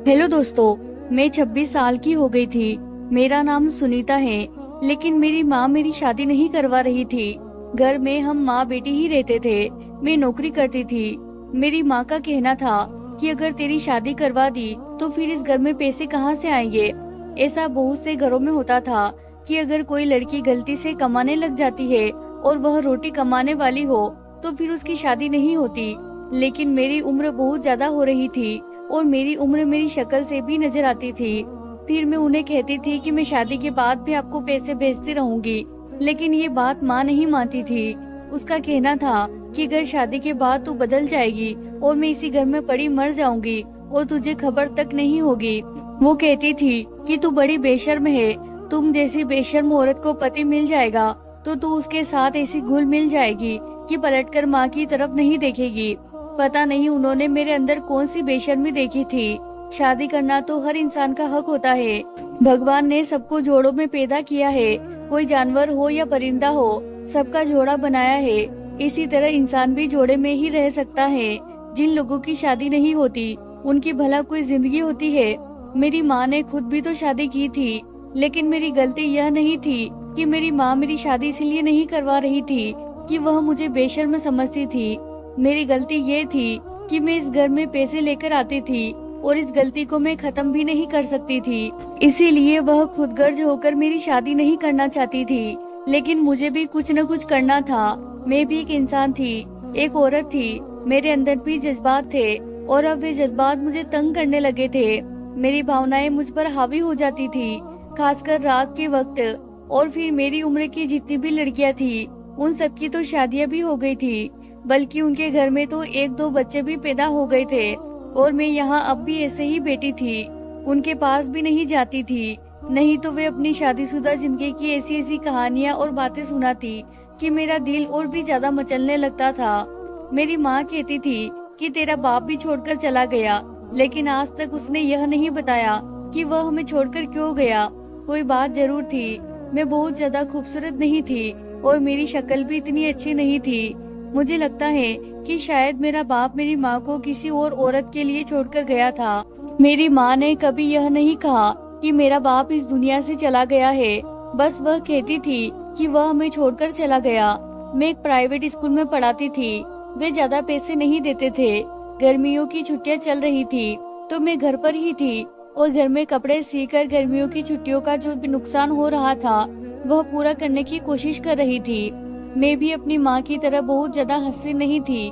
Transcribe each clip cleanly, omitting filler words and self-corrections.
Hello दोस्तों, मैं 26 साल की हो गई थी। मेरा नाम सुनीता है, लेकिन मेरी माँ मेरी शादी नहीं करवा रही थी। घर में हम माँ बेटी ही रहते थे। मैं नौकरी करती थी। मेरी माँ का कहना था कि अगर तेरी शादी करवा दी तो फिर इस घर में पैसे कहाँ से आएंगे। ऐसा बहुत से घरों में होता था कि अगर कोई लड़की गलती से कमाने लग जाती है और वह रोटी कमाने वाली हो तो फिर उसकी शादी नहीं होती। लेकिन मेरी उम्र बहुत ज्यादा हो रही थी और मेरी उम्र मेरी शक्ल से भी नजर आती थी। फिर मैं उन्हें कहती थी कि मैं शादी के बाद भी आपको पैसे भेजती रहूंगी, लेकिन ये बात माँ नहीं मानती थी। उसका कहना था कि अगर शादी के बाद तू बदल जाएगी और मैं इसी घर में पड़ी मर जाऊंगी और तुझे खबर तक नहीं होगी। वो कहती थी कि तू बड़ी बेशर्म है, तुम जैसी बेशर्म औरत को पति मिल जाएगा तो तू उसके साथ ऐसी घुल मिल जाएगी कि पलटकर माँ की तरफ नहीं देखेगी। पता नहीं उन्होंने मेरे अंदर कौन सी बेशर्मी देखी थी। शादी करना तो हर इंसान का हक होता है। भगवान ने सबको जोड़ों में पैदा किया है, कोई जानवर हो या परिंदा हो, सबका जोड़ा बनाया है। इसी तरह इंसान भी जोड़े में ही रह सकता है। जिन लोगों की शादी नहीं होती उनकी भला कोई जिंदगी होती है। मेरी माँ ने खुद भी तो शादी की थी, लेकिन मेरी गलती यह नहीं थी कि मेरी माँ मेरी शादी इसलिए नहीं करवा रही थी कि वह मुझे बेशर्म समझती थी। मेरी गलती ये थी कि मैं इस घर में पैसे लेकर आती थी और इस गलती को मैं खत्म भी नहीं कर सकती थी। इसीलिए वह खुदगर्ज होकर मेरी शादी नहीं करना चाहती थी। लेकिन मुझे भी कुछ न कुछ करना था। मैं भी एक इंसान थी, एक औरत थी। मेरे अंदर भी जज्बात थे और अब वे जज्बात मुझे तंग करने लगे थे। मेरी भावनाएं मुझ पर हावी हो जाती थी, खासकर रात के वक्त। और फिर मेरी उम्र की जितनी भी लड़कियां थी उन सबकी तो शादियां भी हो गई थी, बल्कि उनके घर में तो एक दो बच्चे भी पैदा हो गए थे। और मैं यहाँ अब भी ऐसे ही बेटी थी, उनके पास भी नहीं जाती थी। नहीं तो वे अपनी शादीशुदा जिंदगी की ऐसी ऐसी कहानियां और बातें सुनाती कि मेरा दिल और भी ज्यादा मचलने लगता था। मेरी माँ कहती थी कि तेरा बाप भी छोड़कर चला गया, लेकिन आज तक उसने यह नहीं बताया कि वह हमें छोड़कर क्यों गया। कोई बात जरूर थी, मैं बहुत ज्यादा खूबसूरत नहीं थी और मेरी शक्ल भी इतनी अच्छी नहीं थी। मुझे लगता है कि शायद मेरा बाप मेरी माँ को किसी और औरत के लिए छोड़कर गया था। मेरी माँ ने कभी यह नहीं कहा कि मेरा बाप इस दुनिया से चला गया है, बस वह कहती थी कि वह हमें छोड़कर चला गया। मैं एक प्राइवेट स्कूल में पढ़ाती थी। वे ज्यादा पैसे नहीं देते थे। गर्मियों की छुट्टियां चल रही थी तो मैं घर पर ही थी और घर में कपड़े सीकर गर्मियों की छुट्टियों का जो भी नुकसान हो रहा था वह पूरा करने की कोशिश कर रही थी। मैं भी अपनी माँ की तरह बहुत ज्यादा हंसी नहीं थी।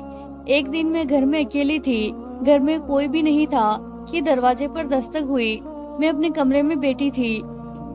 एक दिन मैं घर में अकेली थी, घर में कोई भी नहीं था कि दरवाजे पर दस्तक हुई। मैं अपने कमरे में बैठी थी।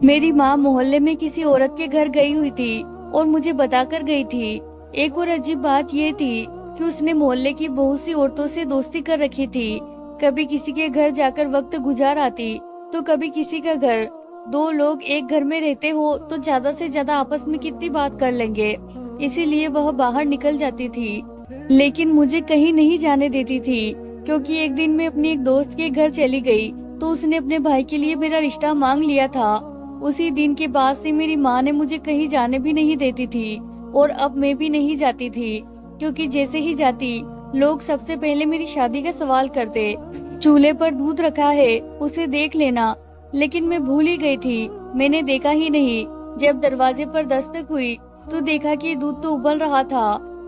मेरी माँ मोहल्ले में किसी औरत के घर गई हुई थी और मुझे बताकर गई थी। एक और अजीब बात ये थी कि उसने मोहल्ले की बहुत सी औरतों से दोस्ती कर रखी थी। कभी किसी के घर जाकर वक्त गुजार आती तो कभी किसी का घर। दो लोग एक घर में रहते हो तो ज्यादा से ज्यादा आपस में कितनी बात कर लेंगे, इसीलिए वह बाहर निकल जाती थी। लेकिन मुझे कहीं नहीं जाने देती थी, क्योंकि एक दिन मैं अपनी एक दोस्त के घर चली गई तो उसने अपने भाई के लिए मेरा रिश्ता मांग लिया था। उसी दिन के बाद से मेरी माँ ने मुझे कहीं जाने भी नहीं देती थी और अब मैं भी नहीं जाती थी, क्योंकि जैसे ही जाती लोग सबसे पहले मेरी शादी का सवाल करते। चूल्हे पर दूध रखा है, उसे देख लेना। लेकिन मैं भूल ही गई थी, मैंने देखा ही नहीं। जब दरवाजे पर दस्तक हुई तो देखा कि दूध तो उबल रहा था।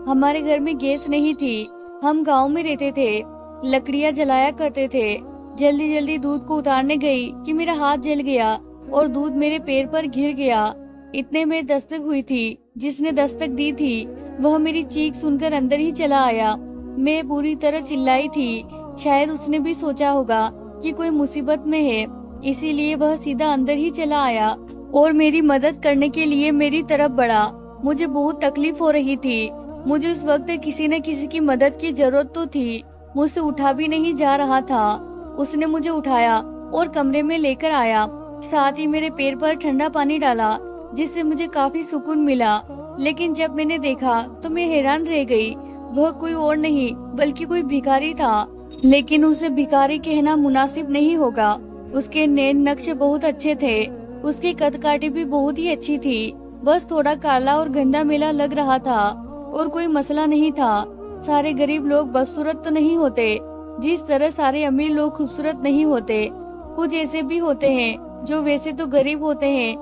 हमारे घर में गैस नहीं थी, हम गांव में रहते थे, लकड़ियां जलाया करते थे। जल्दी जल्दी दूध को उतारने गई कि मेरा हाथ जल गया और दूध मेरे पैर पर गिर गया। इतने में दस्तक हुई थी। जिसने दस्तक दी थी वह मेरी चीख सुनकर अंदर ही चला आया। मैं पूरी तरह चिल्लाई थी। शायद उसने भी सोचा होगा कि कोई मुसीबत में है, इसीलिए वह सीधा अंदर ही चला आया और मेरी मदद करने के लिए मेरी तरफ बढ़ा। मुझे बहुत तकलीफ हो रही थी। मुझे उस वक्त किसी न किसी की मदद की जरूरत तो थी। मुझसे उठा भी नहीं जा रहा था। उसने मुझे उठाया और कमरे में लेकर आया, साथ ही मेरे पैर पर ठंडा पानी डाला, जिससे मुझे काफी सुकून मिला। लेकिन जब मैंने देखा तो मैं हैरान रह गई। वह कोई और नहीं बल्कि कोई भिखारी था। लेकिन उसे भिखारी कहना मुनासिब नहीं होगा। उसके नैन नक्श बहुत अच्छे थे, उसकी कदकाठी भी बहुत ही अच्छी थी। बस थोड़ा काला और गंदा मेला लग रहा था और कोई मसला नहीं था। सारे गरीब लोग बदसूरत तो नहीं होते, जिस तरह सारे अमीर लोग खूबसूरत नहीं होते। कुछ ऐसे भी होते हैं जो वैसे तो गरीब होते हैं,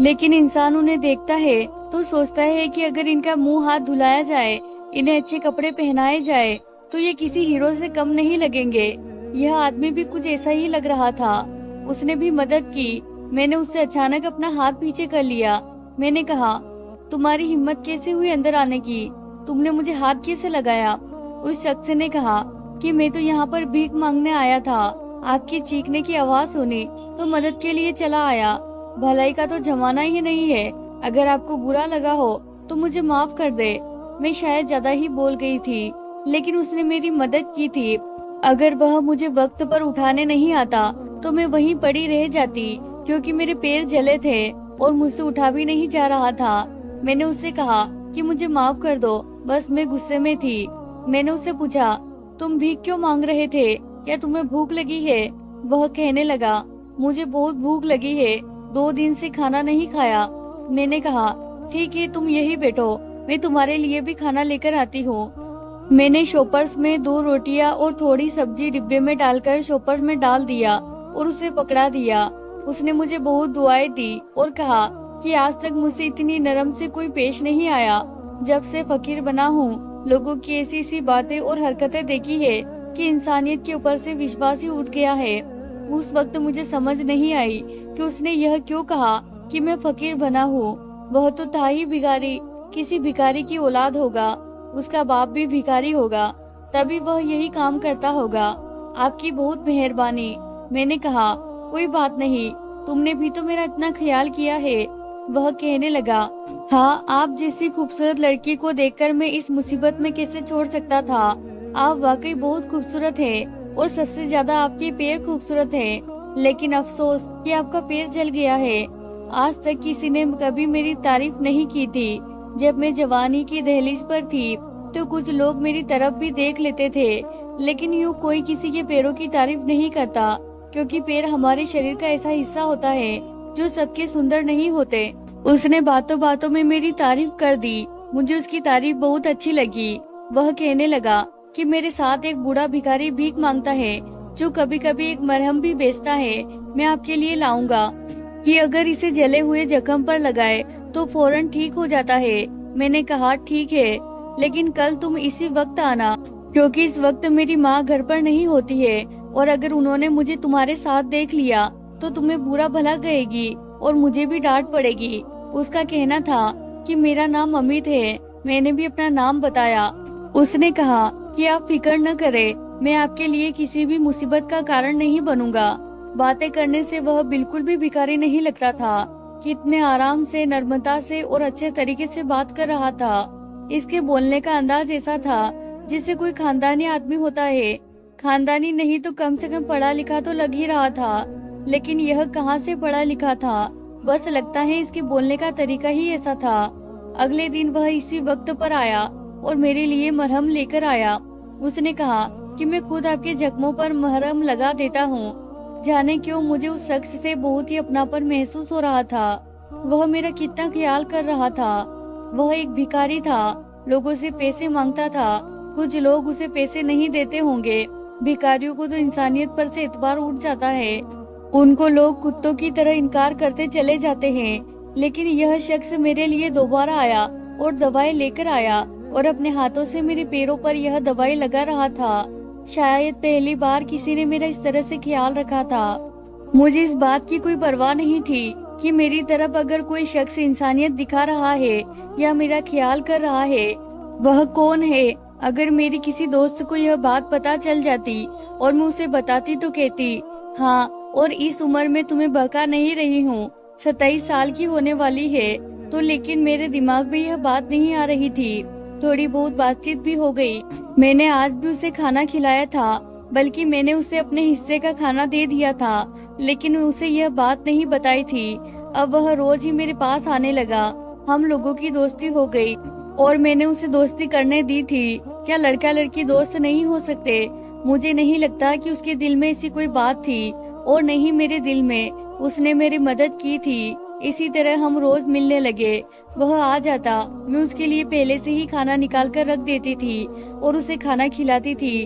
लेकिन इंसान उन्हें देखता है तो सोचता है कि अगर इनका मुंह हाथ धुलाया जाए, इन्हें अच्छे कपड़े पहनाए जाए, तो ये किसी हीरो से कम नहीं लगेंगे। यह आदमी भी कुछ ऐसा ही लग रहा था। उसने भी मदद की। मैंने उससे अचानक अपना हाथ पीछे कर लिया। मैंने कहा, तुम्हारी हिम्मत कैसे हुई अंदर आने की? तुमने मुझे हाथ कैसे लगाया? उस शख्स ने कहा कि मैं तो यहाँ पर भीख मांगने आया था। आपकी चीखने की आवाज सुनी तो मदद के लिए चला आया। भलाई का तो जमाना ही नहीं है। अगर आपको बुरा लगा हो तो मुझे माफ कर दे। मैं शायद ज्यादा ही बोल गई थी, लेकिन उसने मेरी मदद की थी। अगर वह मुझे वक्त पर उठाने नहीं आता तो मैं वहीं पड़ी रह जाती, क्योंकि मेरे पैर जले थे और मुझसे उठा भी नहीं जा रहा था। मैंने उससे कहा कि मुझे माफ कर दो, बस मैं गुस्से में थी। मैंने उससे पूछा, तुम भीख क्यों मांग रहे थे? क्या तुम्हें भूख लगी है? वह कहने लगा, मुझे बहुत भूख लगी है, 2 दिन से खाना नहीं खाया। मैंने कहा, ठीक है, तुम यही बैठो, मैं तुम्हारे लिए भी खाना लेकर आती हूँ। मैंने शॉपर्स में 2 रोटियां और थोड़ी सब्जी डिब्बे में डालकर शॉपर में डाल दिया और उसे पकड़ा दिया। उसने मुझे बहुत दुआएं दी और कहा कि आज तक मुझसे इतनी नरम से कोई पेश नहीं आया। जब से फकीर बना हूँ, लोगों की ऐसी ऐसी बातें और हरकतें देखी है कि इंसानियत के ऊपर से विश्वास ही उठ गया है। उस वक्त मुझे समझ नहीं आई कि उसने यह क्यों कहा कि मैं फकीर बना हूँ। वह तो था ही भिखारी, किसी भिखारी की औलाद होगा, उसका बाप भी भिखारी होगा, तभी वह यही काम करता होगा। आपकी बहुत मेहरबानी। मैंने कहा, कोई बात नहीं, तुमने भी तो मेरा इतना ख्याल किया है। वह कहने लगा, हाँ, आप जैसी खूबसूरत लड़की को देखकर मैं इस मुसीबत में कैसे छोड़ सकता था। आप वाकई बहुत खूबसूरत हैं और सबसे ज्यादा आपके पैर खूबसूरत हैं। लेकिन अफसोस कि आपका पैर जल गया है। आज तक किसी ने कभी मेरी तारीफ नहीं की थी। जब मैं जवानी की दहलीज पर थी तो कुछ लोग मेरी तरफ भी देख लेते थे, लेकिन यूँ कोई किसी के पैरों की तारीफ नहीं करता, क्योंकि पैर हमारे शरीर का ऐसा हिस्सा होता है जो सबके सुंदर नहीं होते। उसने बातों बातों में मेरी तारीफ कर दी। मुझे उसकी तारीफ बहुत अच्छी लगी। वह कहने लगा कि मेरे साथ एक बूढ़ा भिखारी भीख मांगता है, जो कभी कभी एक मरहम भी बेचता है। मैं आपके लिए लाऊंगा कि अगर इसे जले हुए जख्म पर लगाए तो फौरन ठीक हो जाता है। मैंने कहा, ठीक है, लेकिन कल तुम इसी वक्त आना, क्योंकि इस वक्त मेरी माँ घर पर नहीं होती है, और अगर उन्होंने मुझे तुम्हारे साथ देख लिया तो तुम्हें बुरा भला कहेगी और मुझे भी डांट पड़ेगी। उसका कहना था कि मेरा नाम अमित है। मैंने भी अपना नाम बताया। उसने कहा कि आप फिक्र न करें, मैं आपके लिए किसी भी मुसीबत का कारण नहीं बनूंगा। बातें करने से वह बिल्कुल भी भिखारी नहीं लगता था। कितने आराम से, नर्मता से और अच्छे तरीके से बात कर रहा था। इसके बोलने का अंदाज ऐसा था जिससे कोई खानदानी आदमी होता है। खानदानी नहीं तो कम से कम पढ़ा लिखा तो लग ही रहा था, लेकिन यह कहाँ से पढ़ा लिखा था? बस लगता है इसके बोलने का तरीका ही ऐसा था। अगले दिन वह इसी वक्त पर आया और मेरे लिए मरहम लेकर आया। उसने कहा कि मैं खुद आपके जख्मों पर मरहम लगा देता हूँ। जाने क्यों मुझे उस शख्स से बहुत ही अपनापन महसूस हो रहा था। वह मेरा कितना ख्याल कर रहा था। वह एक भिखारी था, लोगों से पैसे मांगता था। कुछ लोग उसे पैसे नहीं देते होंगे। भिखारियों को तो इंसानियत पर से एतबार उठ जाता है। उनको लोग कुत्तों की तरह इनकार करते चले जाते हैं। लेकिन यह शख्स मेरे लिए दोबारा आया और दवाई लेकर आया और अपने हाथों से मेरे पैरों पर यह दवाई लगा रहा था। शायद पहली बार किसी ने मेरा इस तरह से ख्याल रखा था। मुझे इस बात की कोई परवाह नहीं थी कि मेरी तरफ अगर कोई शख्स इंसानियत दिखा रहा है या मेरा ख्याल कर रहा है, वह कौन है। अगर मेरी किसी दोस्त को यह बात पता चल जाती और मैं उसे बताती तो कहती, हाँ, और इस उम्र में तुम्हें बहका नहीं रही हूँ, 27 साल की होने वाली है तो। लेकिन मेरे दिमाग में यह बात नहीं आ रही थी। थोड़ी बहुत बातचीत भी हो गई। मैंने आज भी उसे खाना खिलाया था, बल्कि मैंने उसे अपने हिस्से का खाना दे दिया था, लेकिन उसे यह बात नहीं बताई थी। अब वह रोज ही मेरे पास आने लगा। हम लोगों की दोस्ती हो गई और मैंने उसे दोस्ती करने दी थी। क्या लड़का लड़की दोस्त नहीं हो सकते? मुझे नहीं लगता कि उसके दिल में ऐसी कोई बात थी, और नहीं मेरे दिल में। उसने मेरी मदद की थी। इसी तरह हम रोज मिलने लगे। वह आ जाता, मैं उसके लिए पहले से ही खाना निकाल कर रख देती थी और उसे खाना खिलाती थी।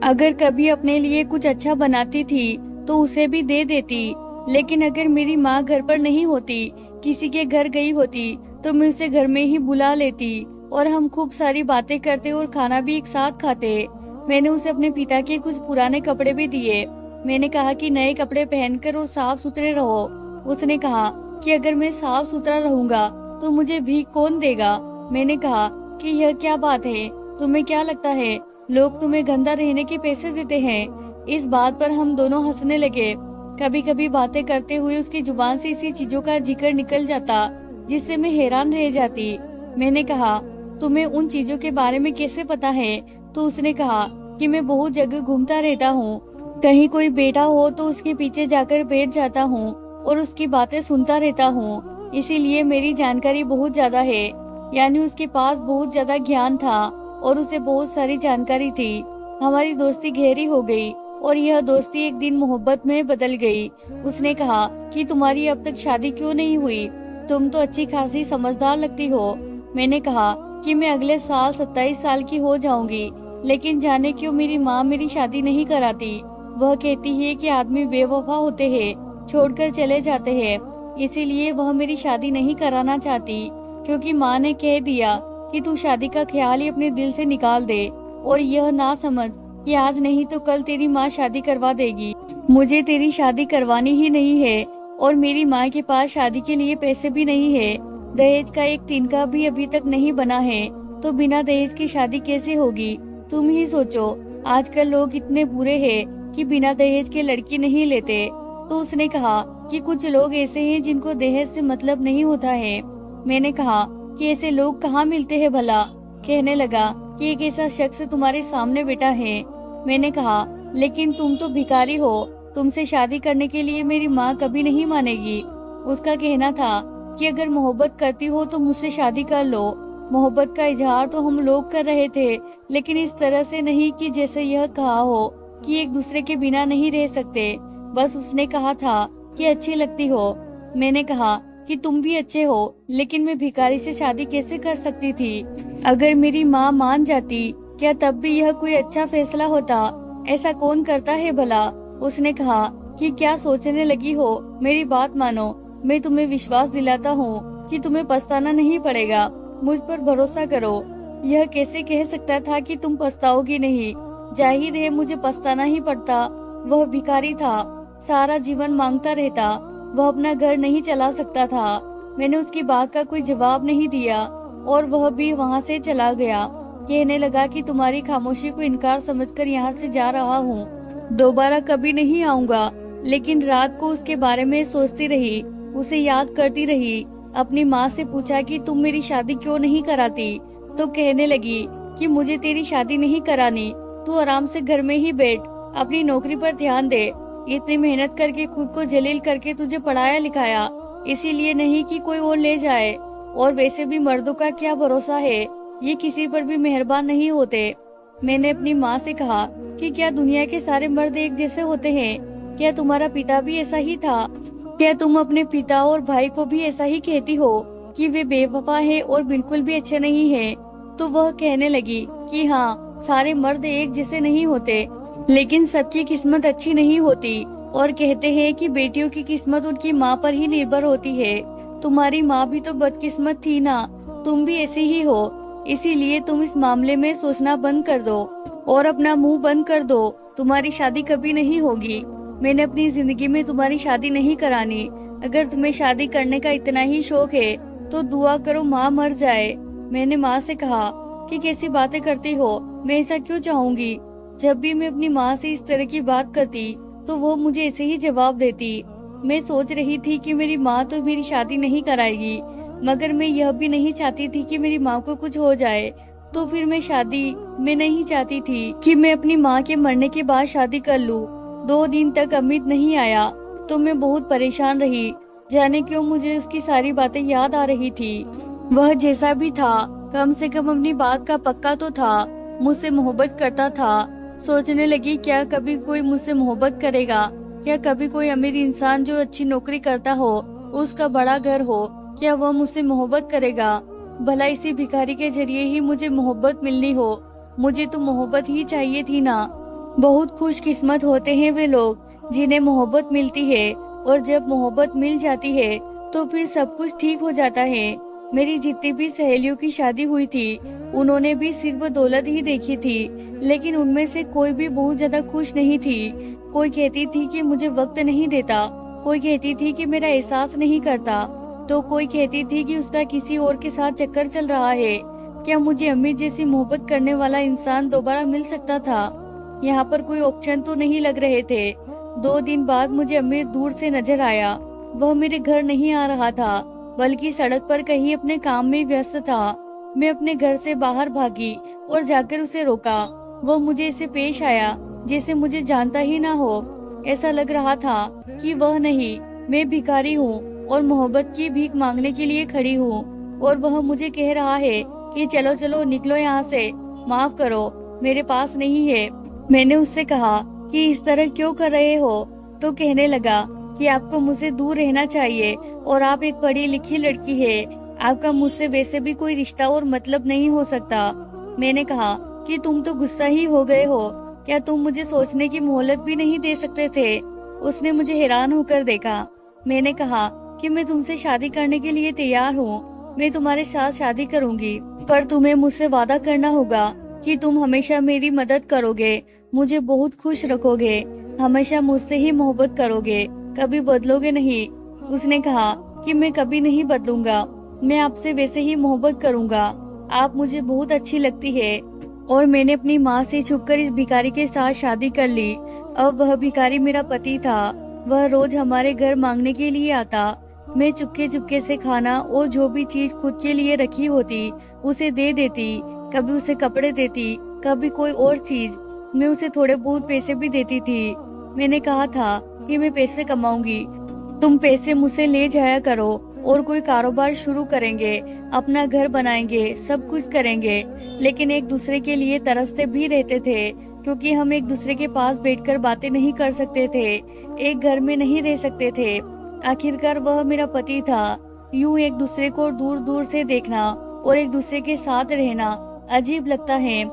अगर कभी अपने लिए कुछ अच्छा बनाती थी तो उसे भी दे देती। लेकिन अगर मेरी माँ घर पर नहीं होती, किसी के घर गई होती, तो मैं उसे घर में ही बुला लेती और हम खूब सारी बातें करते और खाना भी एक साथ खाते। मैंने उसे अपने पिता के कुछ पुराने कपड़े भी दिए। मैंने कहा कि नए कपड़े पहनकर और साफ सुथरे रहो। उसने कहा कि अगर मैं साफ सुथरा रहूंगा तो मुझे भीख कौन देगा। मैंने कहा कि यह क्या बात है, तुम्हें क्या लगता है लोग तुम्हें गंदा रहने के पैसे देते हैं। इस बात पर हम दोनों हंसने लगे। कभी कभी बातें करते हुए उसकी जुबान से इसी चीजों का जिक्र निकल जाता जिससे मैं हैरान रह जाती। मैंने कहा, तुम्हें उन चीजों के बारे में कैसे पता है? तो उसने कहा कि मैं बहुत जगह घूमता रहता हूँ, कहीं कोई बैठा हो तो उसके पीछे जाकर बैठ जाता हूँ और उसकी बातें सुनता रहता हूँ, इसीलिए मेरी जानकारी बहुत ज्यादा है। यानी उसके पास बहुत ज्यादा ज्ञान था और उसे बहुत सारी जानकारी थी। हमारी दोस्ती गहरी हो गई और यह दोस्ती एक दिन मोहब्बत में बदल गई। उसने कहा कि तुम्हारी अब तक शादी क्यों नहीं हुई? तुम तो अच्छी खासी समझदार लगती हो। मैंने कहा कि मैं अगले साल 27 साल की हो जाऊंगी, लेकिन जाने क्यों मेरी माँ मेरी शादी नहीं कराती। वह कहती है कि आदमी बेवफा होते हैं, छोड़कर चले जाते हैं, इसीलिए वह मेरी शादी नहीं कराना चाहती, क्योंकि माँ ने कह दिया कि तू शादी का ख्याल ही अपने दिल से निकाल दे और यह ना समझ कि आज नहीं तो कल तेरी माँ शादी करवा देगी। मुझे तेरी शादी करवानी ही नहीं है और मेरी माँ के पास शादी के लिए पैसे भी नहीं है। दहेज का एक तिनका भी अभी तक नहीं बना है, तो बिना दहेज की शादी कैसे होगी? तुम ही सोचो, आजकल लोग इतने बुरे हैं कि बिना दहेज के लड़की नहीं लेते। तो उसने कहा कि कुछ लोग ऐसे हैं जिनको दहेज से मतलब नहीं होता है। मैंने कहा कि ऐसे लोग कहाँ मिलते हैं भला? कहने लगा कि एक ऐसा शख्स तुम्हारे सामने बैठा है। मैंने कहा, लेकिन तुम तो भिखारी हो, तुमसे शादी करने के लिए मेरी माँ कभी नहीं मानेगी। उसका कहना था कि अगर मोहब्बत करती हो तो मुझसे शादी कर लो। मोहब्बत का इजहार तो हम लोग कर रहे थे, लेकिन इस तरह से नहीं कि जैसे यह कहा हो कि एक दूसरे के बिना नहीं रह सकते। बस उसने कहा था कि अच्छी लगती हो। मैंने कहा कि तुम भी अच्छे हो, लेकिन मैं भिखारी से शादी कैसे कर सकती थी? अगर मेरी माँ मान जाती, क्या तब भी यह कोई अच्छा फैसला होता? ऐसा कौन करता है भला? उसने कहा कि क्या सोचने लगी हो, मेरी बात मानो। मैं तुम्हें विश्वास दिलाता हूँ कि तुम्हें पछताना नहीं पड़ेगा। मुझ पर भरोसा करो। यह कैसे कह सकता था कि तुम पछताओगी नहीं? जाहिर है मुझे पछताना ही पड़ता। वह भिखारी था, सारा जीवन मांगता रहता, वह अपना घर नहीं चला सकता था। मैंने उसकी बात का कोई जवाब नहीं दिया और वह भी वहाँ से चला गया। कहने लगा कि तुम्हारी खामोशी को इनकार समझकर यहाँ से जा रहा हूँ, दोबारा कभी नहीं आऊँगा। लेकिन रात को उसके बारे में सोचती रही, उसे याद करती रही। अपनी माँ से पूछा कि तुम मेरी शादी क्यों नहीं कराती? तो कहने लगी कि मुझे तेरी शादी नहीं करानी, तू आराम से घर में ही बैठ, अपनी नौकरी पर ध्यान दे। इतनी मेहनत करके खुद को जलील करके तुझे पढ़ाया लिखाया, इसीलिए नहीं कि कोई और ले जाए। और वैसे भी मर्दों का क्या भरोसा है, ये किसी पर भी मेहरबान नहीं होते। मैंने अपनी माँ से कहा कि क्या दुनिया के सारे मर्द एक जैसे होते हैं? क्या तुम्हारा पिता भी ऐसा ही था? क्या तुम अपने पिता और भाई को भी ऐसा ही कहती हो कि वे बेवफा है और बिल्कुल भी अच्छे नहीं है? तो वह कहने लगी कि हाँ, सारे मर्द एक जैसे नहीं होते, लेकिन सबकी किस्मत अच्छी नहीं होती। और कहते हैं कि बेटियों की किस्मत उनकी माँ पर ही निर्भर होती है। तुम्हारी माँ भी तो बदकिस्मत थी ना, तुम भी ऐसी ही हो। इसीलिए तुम इस मामले में सोचना बंद कर दो और अपना मुंह बंद कर दो। तुम्हारी शादी कभी नहीं होगी। मैंने अपनी जिंदगी में तुम्हारी शादी नहीं करानी। अगर तुम्हें शादी करने का इतना ही शौक है तो दुआ करो माँ मर जाए। मैंने माँ से कहा कि कैसी बातें करती हो, मैं ऐसा क्यों चाहूंगी? जब भी मैं अपनी माँ से इस तरह की बात करती तो वो मुझे ऐसे ही जवाब देती। मैं सोच रही थी कि मेरी माँ तो मेरी शादी नहीं कराएगी, मगर मैं यह भी नहीं चाहती थी कि मेरी माँ को कुछ हो जाए। तो फिर मैं नहीं चाहती थी कि मैं अपनी माँ के मरने के बाद शादी कर लूं। 2 दिन तक अमित नहीं आया तो मैं बहुत परेशान रही। जाने क्यों मुझे उसकी सारी बातें याद आ रही थी। वह जैसा भी था, कम से कम अपनी बात का पक्का तो था, मुझसे मोहब्बत करता था। सोचने लगी, क्या कभी कोई मुझसे मोहब्बत करेगा? क्या कभी कोई अमीर इंसान जो अच्छी नौकरी करता हो, उसका बड़ा घर हो, क्या वह मुझसे मोहब्बत करेगा? भला इसी भिखारी के जरिए ही मुझे मोहब्बत मिलनी हो। मुझे तो मोहब्बत ही चाहिए थी ना। बहुत खुशकिस्मत होते हैं वे लोग जिन्हें मोहब्बत मिलती है, और जब मोहब्बत मिल जाती है तो फिर सब कुछ ठीक हो जाता है। मेरी जितनी भी सहेलियों की शादी हुई थी, उन्होंने भी सिर्फ दौलत ही देखी थी, लेकिन उनमें से कोई भी बहुत ज्यादा खुश नहीं थी। कोई कहती थी कि मुझे वक्त नहीं देता, कोई कहती थी कि मेरा एहसास नहीं करता, तो कोई कहती थी कि उसका किसी और के साथ चक्कर चल रहा है। क्या मुझे अम्मी जैसी मोहब्बत करने वाला इंसान दोबारा मिल सकता था? यहाँ पर कोई ऑप्शन तो नहीं लग रहे थे। 2 दिन बाद मुझे अमीर दूर से नजर आया। वह मेरे घर नहीं आ रहा था, बल्कि सड़क पर कहीं अपने काम में व्यस्त था। मैं अपने घर से बाहर भागी और जाकर उसे रोका। वह मुझे ऐसे पेश आया जैसे मुझे जानता ही ना हो। ऐसा लग रहा था कि वह नहीं, मैं भिखारी हूँ और मोहब्बत की भीख मांगने के लिए खड़ी हूँ, और वह मुझे कह रहा है कि चलो चलो निकलो यहाँ से, माफ करो, मेरे पास नहीं है। मैंने उससे कहा कि इस तरह क्यों कर रहे हो? तो कहने लगा कि आपको मुझसे दूर रहना चाहिए, और आप एक पढ़ी लिखी लड़की है, आपका मुझसे वैसे भी कोई रिश्ता और मतलब नहीं हो सकता। मैंने कहा कि तुम तो गुस्सा ही हो गए हो, क्या तुम मुझे सोचने की मोहलत भी नहीं दे सकते थे? उसने मुझे हैरान होकर देखा। मैंने कहा कि मैं तुमसे शादी करने के लिए तैयार हूँ, मैं तुम्हारे साथ शादी करूँगी, पर तुम्हें मुझसे वादा करना होगा कि तुम हमेशा मेरी मदद करोगे, मुझे बहुत खुश रखोगे, हमेशा मुझसे ही मोहब्बत करोगे, कभी बदलोगे नहीं। उसने कहा कि मैं कभी नहीं बदलूंगा, मैं आपसे वैसे ही मोहब्बत करूंगा, आप मुझे बहुत अच्छी लगती है। और मैंने अपनी माँ से छुपकर इस भिखारी के साथ शादी कर ली। अब वह भिखारी मेरा पति था। वह रोज हमारे घर मांगने के लिए आता। मैं चुपके चुपके से खाना और जो भी चीज खुद के लिए रखी होती उसे दे देती। कभी उसे कपड़े देती, कभी कोई और चीज। मैं उसे थोड़े बहुत पैसे भी देती थी। मैंने कहा था कि मैं पैसे कमाऊंगी, तुम पैसे मुझसे ले जाया करो और कोई कारोबार शुरू करेंगे, अपना घर बनाएंगे, सब कुछ करेंगे। लेकिन एक दूसरे के लिए तरसते भी रहते थे, क्योंकि हम एक दूसरे के पास बैठकर बातें नहीं कर सकते थे, एक घर में नहीं रह सकते थे। आखिरकार वह मेरा पति था। यूं एक दूसरे को दूर दूर से देखना और एक दूसरे के साथ रहना अजीब लगता है।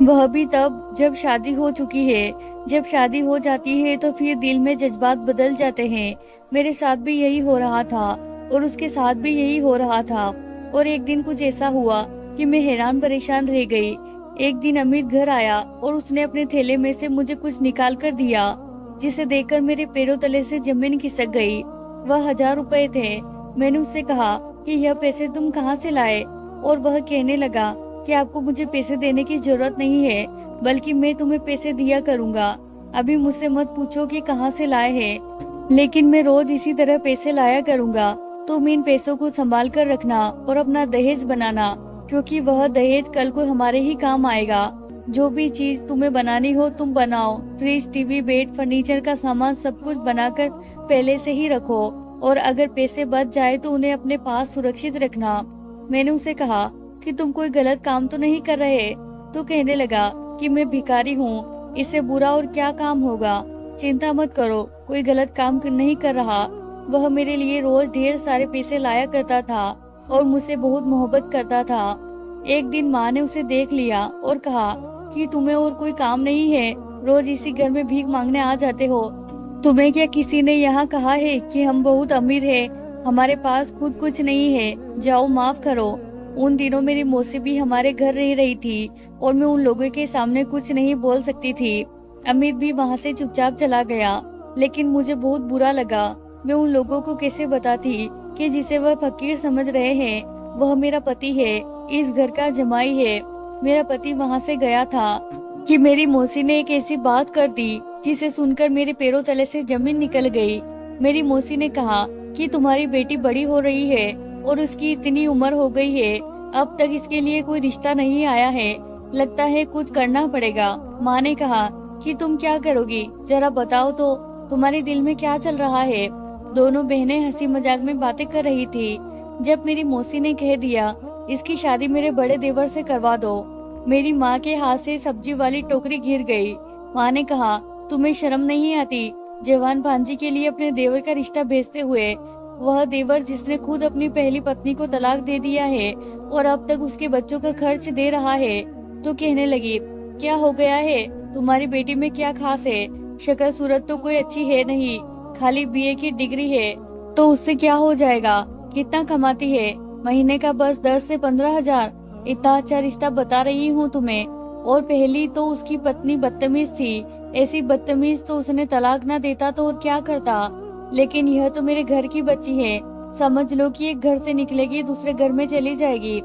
वह भी तब जब शादी हो चुकी है। जब शादी हो जाती है तो फिर दिल में जज्बात बदल जाते हैं। मेरे साथ भी यही हो रहा था और उसके साथ भी यही हो रहा था। और एक दिन कुछ ऐसा हुआ कि मैं हैरान परेशान रह गई। एक दिन अमित घर आया और उसने अपने थैले में से मुझे कुछ निकाल कर दिया, जिसे देखकर मेरे पैरों तले से जमीन खिसक गई। वह 1000 रुपए थे। मैंने उससे कहा कि यह पैसे तुम कहाँ से लाए? और वह कहने लगा कि आपको मुझे पैसे देने की जरूरत नहीं है, बल्कि मैं तुम्हें पैसे दिया करूँगा। अभी मुझसे मत पूछो कि कहाँ से लाए हैं, लेकिन मैं रोज इसी तरह पैसे लाया करूँगा। तुम इन पैसों को संभाल कर रखना और अपना दहेज बनाना, क्योंकि वह दहेज कल को हमारे ही काम आएगा। जो भी चीज तुम्हें बनानी हो तुम बनाओ। फ्रिज, टीवी, बेड, फर्नीचर का सामान सब कुछ बनाकर पहले से ही रखो, और अगर पैसे बच जाए तो उन्हें अपने पास सुरक्षित रखना। मैंने उसे कहा कि तुम कोई गलत काम तो नहीं कर रहे? तो कहने लगा कि मैं भिखारी हूँ, इससे बुरा और क्या काम होगा। चिंता मत करो, कोई गलत काम नहीं कर रहा। वह मेरे लिए रोज ढेर सारे पैसे लाया करता था और मुझसे बहुत मोहब्बत करता था। एक दिन माँ ने उसे देख लिया और कहा कि तुम्हें और कोई काम नहीं है, रोज इसी घर में भीख मांगने आ जाते हो। तुम्हें क्या किसी ने यहाँ कहा है कि हम बहुत अमीर हैं, हमारे पास खुद कुछ नहीं है, जाओ माफ करो। उन दिनों मेरी मौसी भी हमारे घर रह रही थी और मैं उन लोगों के सामने कुछ नहीं बोल सकती थी। अमित भी वहाँ से चुपचाप चला गया, लेकिन मुझे बहुत बुरा लगा। मैं उन लोगों को कैसे बताती कि जिसे वह फकीर समझ रहे हैं वह मेरा पति है, इस घर का जमाई है। मेरा पति वहाँ से गया था कि मेरी मौसी ने एक ऐसी बात कर दी जिसे सुनकर मेरे पैरों तले से जमीन निकल गई। मेरी मौसी ने कहा कि तुम्हारी बेटी बड़ी हो रही है और उसकी इतनी उम्र हो गई है, अब तक इसके लिए कोई रिश्ता नहीं आया है, लगता है कुछ करना पड़ेगा। माँ ने कहा कि तुम क्या करोगी, जरा बताओ तो, तुम्हारे दिल में क्या चल रहा है? दोनों बहनें हंसी मजाक में बातें कर रही थी जब मेरी मौसी ने कह दिया इसकी शादी मेरे बड़े देवर से करवा दो। मेरी माँ के हाथ से सब्जी वाली टोकरी गिर गई। माँ ने कहा तुम्हें शर्म नहीं आती जवान भांजी के लिए अपने देवर का रिश्ता भेजते हुए? वह देवर जिसने खुद अपनी पहली पत्नी को तलाक दे दिया है और अब तक उसके बच्चों का खर्च दे रहा है। तो कहने लगी क्या हो गया है, तुम्हारी बेटी में क्या खास है? शक्ल सूरत तो कोई अच्छी है नहीं, खाली बीए की डिग्री है, तो उससे क्या हो जाएगा? कितना कमाती है? महीने का बस 10 से 15 हजार। इतना अच्छा रिश्ता बता रही हूँ तुम्हें। और पहली तो उसकी पत्नी बदतमीज थी, ऐसी बदतमीज तो उसने तलाक ना देता तो और क्या करता। लेकिन यह तो मेरे घर की बच्ची है, समझ लो कि एक घर से निकलेगी दूसरे घर में चली जाएगी।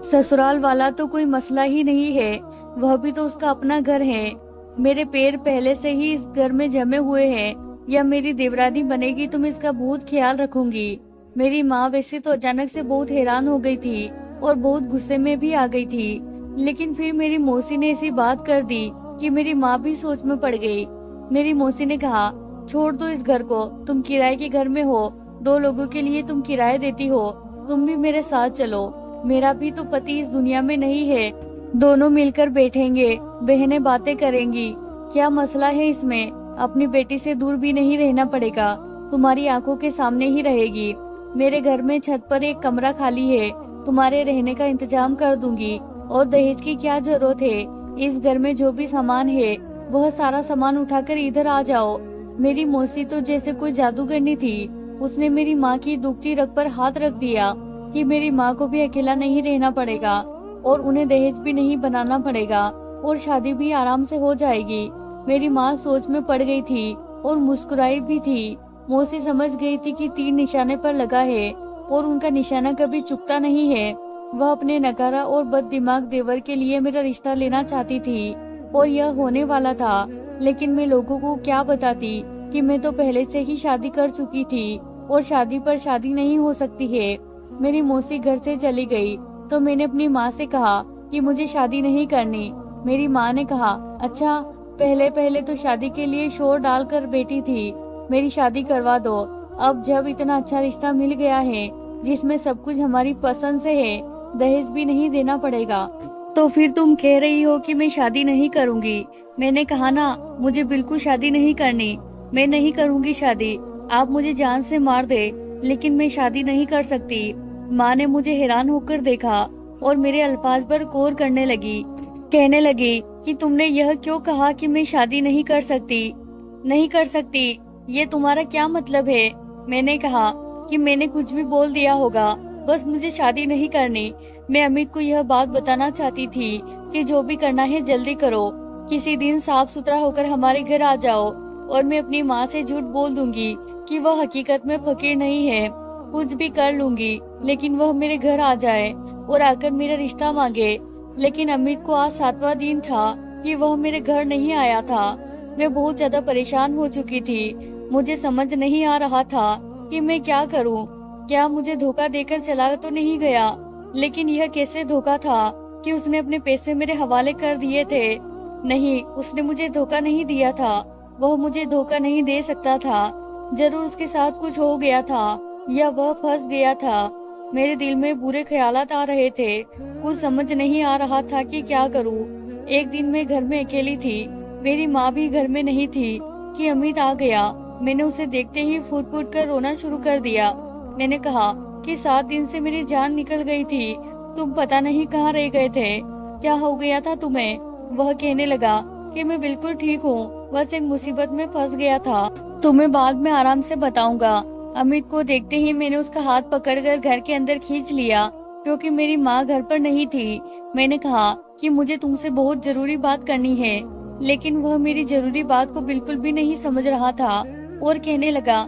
ससुराल वाला तो कोई मसला ही नहीं है, वह भी तो उसका अपना घर है। मेरे पैर पहले से ही इस घर में जमे हुए हैं। या मेरी देवरानी बनेगी तो मैं इसका बहुत ख्याल रखूंगी। मेरी माँ वैसे तो अचानक से बहुत हैरान हो गई थी और बहुत गुस्से में भी आ गई थी, लेकिन फिर मेरी मौसी ने ऐसी बात कर दी कि मेरी माँ भी सोच में पड़ गई। मेरी मौसी ने कहा, छोड़ दो इस घर को, तुम किराए के घर में हो, 2 लोगों के लिए तुम किराया देती हो, तुम भी मेरे साथ चलो। मेरा भी तो पति इस दुनिया में नहीं है, दोनों मिलकर बैठेंगे, बहनें बातें करेंगी। क्या मसला है इसमें? अपनी बेटी से दूर भी नहीं रहना पड़ेगा, तुम्हारी आंखों के सामने ही रहेगी। मेरे घर में छत पर एक कमरा खाली है, तुम्हारे रहने का इंतजाम कर दूंगी। और दहेज की क्या जरूरत है? इस घर में जो भी सामान है वह सारा सामान उठाकर इधर आ जाओ। मेरी मौसी तो जैसे कोई जादूगरनी थी, उसने मेरी माँ की दुखती रग पर हाथ रख दिया कि मेरी माँ को भी अकेला नहीं रहना पड़ेगा और उन्हें दहेज भी नहीं बनाना पड़ेगा और शादी भी आराम से हो जाएगी। मेरी माँ सोच में पड़ गई थी और मुस्कुराई भी थी। मौसी समझ गई थी कि तीर निशाने पर लगा है और उनका निशाना कभी चुकता नहीं है। वह अपने नकारा और बद दिमाग देवर के लिए मेरा रिश्ता लेना चाहती थी और यह होने वाला था, लेकिन मैं लोगों को क्या बताती कि मैं तो पहले से ही शादी कर चुकी थी और शादी पर शादी नहीं हो सकती है। मेरी मौसी घर से चली गई तो मैंने अपनी माँ से कहा कि मुझे शादी नहीं करनी। मेरी माँ ने कहा, अच्छा, पहले पहले तो शादी के लिए शोर डालकर बैठी थी, मेरी शादी करवा दो। अब जब इतना अच्छा रिश्ता मिल गया है जिसमें सब कुछ हमारी पसंद से है, दहेज भी नहीं देना पड़ेगा, तो फिर तुम कह रही हो कि मैं शादी नहीं करूंगी। मैंने कहा ना, मुझे बिल्कुल शादी नहीं करनी, मैं नहीं करूंगी शादी। आप मुझे जान से मार दे, लेकिन मैं शादी नहीं कर सकती। माँ ने मुझे हैरान होकर देखा और मेरे अल्फाज पर गौर करने लगी। कहने लगी कि तुमने यह क्यों कहा कि मैं शादी नहीं कर सकती? नहीं कर सकती, ये तुम्हारा क्या मतलब है? मैंने कहा कि मैंने कुछ भी बोल दिया होगा, बस मुझे शादी नहीं करनी। मैं अमित को यह बात बताना चाहती थी कि जो भी करना है जल्दी करो, किसी दिन साफ सुथरा होकर हमारे घर आ जाओ और मैं अपनी माँ से झूठ बोल दूंगी कि वह हकीकत में फकीर नहीं है। कुछ भी कर लूंगी, लेकिन वह मेरे घर आ जाए और आकर मेरा रिश्ता मांगे। लेकिन अमित को आज 7वां दिन था कि वह मेरे घर नहीं आया था। मैं बहुत ज्यादा परेशान हो चुकी थी। मुझे समझ नहीं आ रहा था कि मैं क्या करूं। क्या मुझे धोखा देकर चला तो नहीं गया? लेकिन यह कैसे धोखा था कि उसने अपने पैसे मेरे हवाले कर दिए थे? नहीं, उसने मुझे धोखा नहीं दिया था, वह मुझे धोखा नहीं दे सकता था। जरूर उसके साथ कुछ हो गया था या वह फंस गया था। मेरे दिल में बुरे ख्यालात आ रहे थे, कुछ समझ नहीं आ रहा था कि क्या करूं। एक दिन मैं घर में अकेली थी, मेरी माँ भी घर में नहीं थी कि अमित आ गया। मैंने उसे देखते ही फूट फूट कर रोना शुरू कर दिया। मैंने कहा कि 7 दिन से मेरी जान निकल गई थी, तुम पता नहीं कहाँ रह गए थे, क्या हो गया था तुम्हें? वह कहने लगा कि मैं बिल्कुल ठीक हूँ, बस एक मुसीबत में फंस गया था, तुम्हें बाद में आराम से बताऊंगा। अमित को देखते ही मैंने उसका हाथ पकड़कर घर के अंदर खींच लिया, क्योंकि मेरी माँ घर पर नहीं थी। मैंने कहा कि मुझे तुमसे बहुत जरूरी बात करनी है, लेकिन वह मेरी जरूरी बात को बिल्कुल भी नहीं समझ रहा था और कहने लगा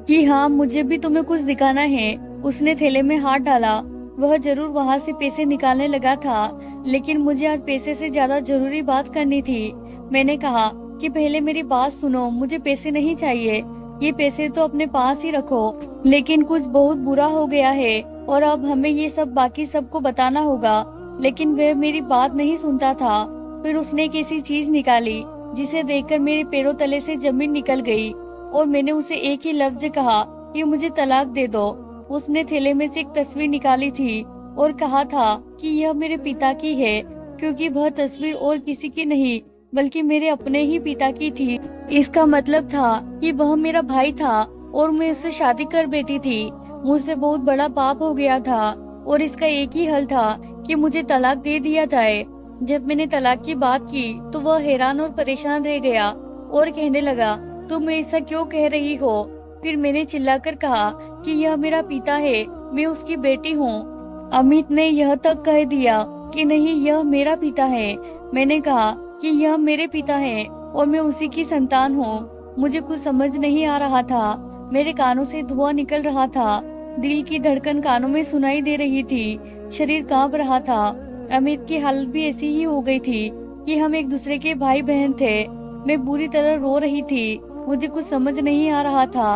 कि हाँ, मुझे भी तुम्हें कुछ दिखाना है। उसने थैले में हाथ डाला, वह जरूर वहाँ से पैसे निकालने लगा था, लेकिन मुझे आज पैसे से ज्यादा जरूरी बात करनी थी। मैंने कहा कि पहले मेरी बात सुनो, मुझे पैसे नहीं चाहिए, ये पैसे तो अपने पास ही रखो। लेकिन कुछ बहुत बुरा हो गया है और अब हमें ये सब बाकी सबको बताना होगा। लेकिन वह मेरी बात नहीं सुनता था। फिर उसने एक ऐसी चीज निकाली जिसे देखकर मेरे पैरों तले से जमीन निकल गई और मैंने उसे एक ही लफ्ज कहा कि मुझे तलाक दे दो। उसने थैले में से एक तस्वीर निकाली थी और कहा था कि यह मेरे पिता की है, क्योंकि वह तस्वीर और किसी की नहीं बल्कि मेरे अपने ही पिता की थी। इसका मतलब था कि वह मेरा भाई था और मैं उससे शादी कर बैठी थी। मुझसे बहुत बड़ा पाप हो गया था और इसका एक ही हल था कि मुझे तलाक दे दिया जाए। जब मैंने तलाक की बात की तो वह हैरान और परेशान रह गया। और कहने लगा, तुम ऐसा क्यों कह रही हो? फिर मैंने चिल्लाकर कहा कि यह मेरा पिता है, मैं उसकी बेटी हूँ। अमित ने यह तक कह दिया कि नहीं, यह मेरा पिता है। मैंने कहा कि यह मेरे पिता है और मैं उसी की संतान हूँ। मुझे कुछ समझ नहीं आ रहा था। मेरे कानों से धुआं निकल रहा था, दिल की धड़कन कानों में सुनाई दे रही थी, शरीर कांप रहा था। अमित की हालत भी ऐसी ही हो गई थी कि हम एक दूसरे के भाई बहन थे। मैं बुरी तरह रो रही थी, मुझे कुछ समझ नहीं आ रहा था।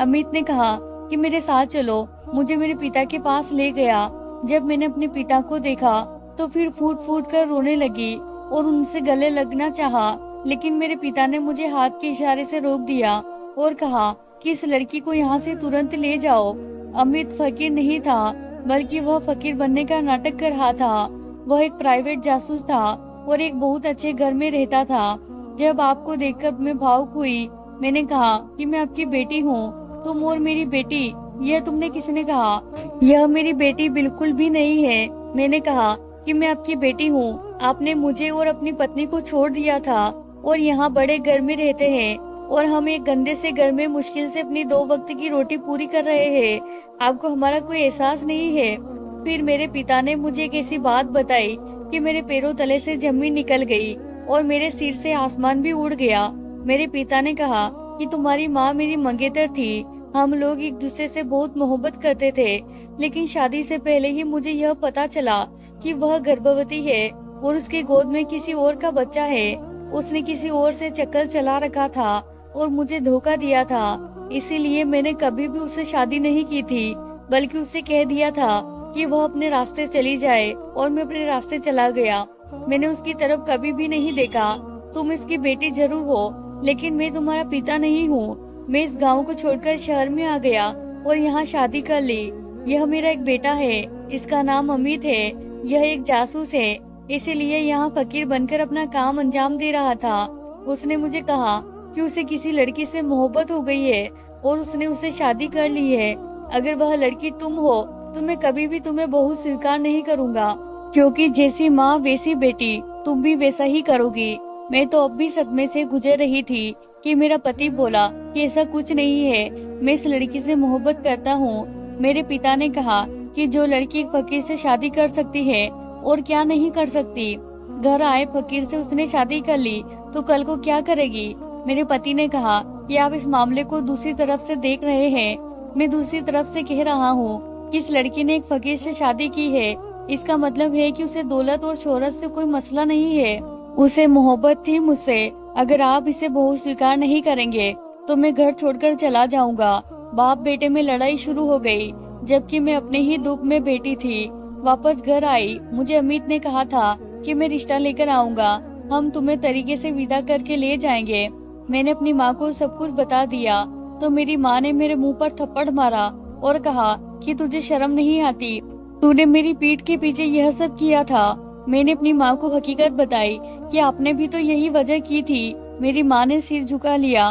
अमित ने कहा कि मेरे साथ चलो, मुझे मेरे पिता के पास ले गया। जब मैंने अपने पिता को देखा तो फिर फूट फूट कर रोने लगी और उनसे गले लगना चाहा, लेकिन मेरे पिता ने मुझे हाथ के इशारे से रोक दिया और कहा कि इस लड़की को यहाँ से तुरंत ले जाओ। अमित फकीर नहीं था, बल्कि वह फकीर बनने का नाटक कर रहा था। वह एक प्राइवेट जासूस था और एक बहुत अच्छे घर में रहता था। जब आपको देखकर मैं भावुक हुई। मैंने कहा कि मैं आपकी बेटी हूँ। तुम और मेरी बेटी, यह तुमने किसने कहा? यह मेरी बेटी बिल्कुल भी नहीं है। मैंने कहा कि मैं आपकी बेटी हूँ। आपने मुझे और अपनी पत्नी को छोड़ दिया था और यहाँ बड़े घर में रहते हैं और हम एक गंदे से घर में मुश्किल से अपनी 2 वक्त की रोटी पूरी कर रहे हैं। आपको हमारा कोई एहसास नहीं है? फिर मेरे पिता ने मुझे एक ऐसी बात बताई कि मेरे पैरों तले से जमीन निकल गई और मेरे सिर से आसमान भी उड़ गया। मेरे पिता ने कहा कि तुम्हारी माँ मेरी मंगेतर थी। हम लोग एक दूसरे से बहुत मोहब्बत करते थे, लेकिन शादी से पहले ही मुझे यह पता चला कि वह गर्भवती है और उसके गोद में किसी और का बच्चा है। उसने किसी और से चक्कर चला रखा था और मुझे धोखा दिया था। इसीलिए मैंने कभी भी उससे शादी नहीं की थी, बल्कि उससे कह दिया था कि वह अपने रास्ते चली जाए और मैं अपने रास्ते चला गया। मैंने उसकी तरफ कभी भी नहीं देखा। तुम इसकी बेटी जरूर हो, लेकिन मैं तुम्हारा पिता नहीं हूँ। मैं इस गांव को छोड़कर शहर में आ गया और यहाँ शादी कर ली। यह मेरा एक बेटा है, इसका नाम अमित है। यह एक जासूस है, इसीलिए यहाँ फकीर बनकर अपना काम अंजाम दे रहा था। उसने मुझे कहा कि उसे किसी लड़की से मोहब्बत हो गई है और उसने उससे शादी कर ली है। अगर वह लड़की तुम हो तो मैं कभी भी तुम्हें बहू स्वीकार नहीं करूँगा, क्योंकि जैसी माँ वैसी बेटी, तुम भी वैसा ही करोगी। मैं तो अब भी सदमे से गुजर रही थी कि मेरा पति बोला कि ऐसा कुछ नहीं है, मैं इस लड़की से मोहब्बत करता हूँ। मेरे पिता ने कहा कि जो लड़की एक फकीर से शादी कर सकती है और क्या नहीं कर सकती। घर आए फकीर से उसने शादी कर ली तो कल को क्या करेगी? मेरे पति ने कहा कि आप इस मामले को दूसरी तरफ से देख रहे हैं। मैं दूसरी तरफ से कह रहा हूँ कि इस लड़की ने एक फकीर से शादी की है, इसका मतलब है कि उसे दौलत और शोहरत से कोई मसला नहीं है। उसे मोहब्बत थी मुझसे। अगर आप इसे बहू स्वीकार नहीं करेंगे तो मैं घर छोड़कर चला जाऊंगा। बाप बेटे में लड़ाई शुरू हो गई, जबकि मैं अपने ही दुख में बैठी थी। वापस घर आई। मुझे अमित ने कहा था कि मैं रिश्ता लेकर आऊंगा, हम तुम्हें तरीके से विदा करके ले जाएंगे। मैंने अपनी माँ को सब कुछ बता दिया तो मेरी माँ ने मेरे मुंह पर थप्पड़ मारा और कहा कि तुझे शर्म नहीं आती, तूने मेरी पीठ के पीछे यह सब किया था। मैंने अपनी माँ को हकीकत बताई कि आपने भी तो यही वजह की थी। मेरी माँ ने सिर झुका लिया।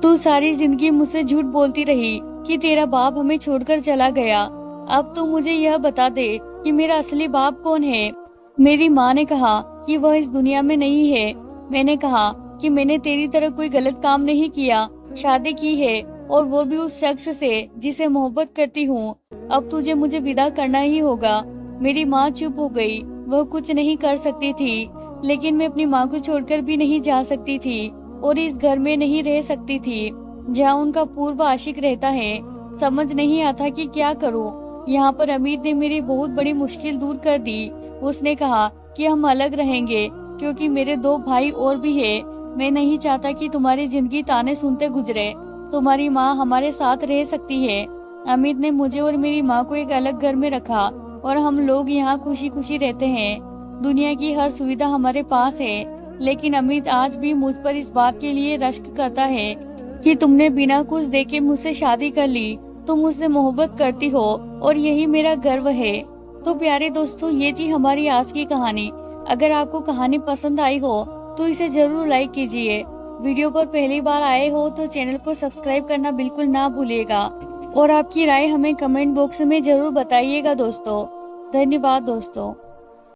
तू सारी जिंदगी मुझसे झूठ बोलती रही कि तेरा बाप हमें छोड़कर चला गया। अब तू मुझे यह बता दे कि मेरा असली बाप कौन है। मेरी माँ ने कहा कि वह इस दुनिया में नहीं है। मैंने कहा कि मैंने तेरी तरह कोई गलत काम नहीं किया, शादी की है और वो भी उस शख्स से जिसे मोहब्बत करती हूँ। अब तुझे मुझे विदा करना ही होगा। मेरी माँ चुप हो गई। वह कुछ नहीं कर सकती थी, लेकिन मैं अपनी माँ को छोड़कर भी नहीं जा सकती थी और इस घर में नहीं रह सकती थी जहाँ उनका पूर्व आशिक रहता है। समझ नहीं आता कि क्या करूँ। यहाँ पर अमित ने मेरी बहुत बड़ी मुश्किल दूर कर दी। उसने कहा कि हम अलग रहेंगे क्योंकि मेरे 2 भाई और भी है। मैं नहीं चाहता कि तुम्हारी जिंदगी ताने सुनते गुजरे। तुम्हारी माँ हमारे साथ रह सकती है। अमित ने मुझे और मेरी माँ को एक अलग घर में रखा और हम लोग यहाँ खुशी खुशी रहते हैं। दुनिया की हर सुविधा हमारे पास है, लेकिन अमित आज भी मुझ पर इस बात के लिए रश्क करता है कि तुमने बिना कुछ देखे मुझसे शादी कर ली। तुम मुझसे मोहब्बत करती हो और यही मेरा गर्व है। तो प्यारे दोस्तों, ये थी हमारी आज की कहानी। अगर आपको कहानी पसंद आई हो तो इसे जरूर लाइक कीजिए। वीडियो पर पहली बार आए हो तो चैनल को सब्सक्राइब करना बिल्कुल ना भूलिएगा और आपकी राय हमें कमेंट बॉक्स में जरूर बताइएगा दोस्तों। धन्यवाद दोस्तों।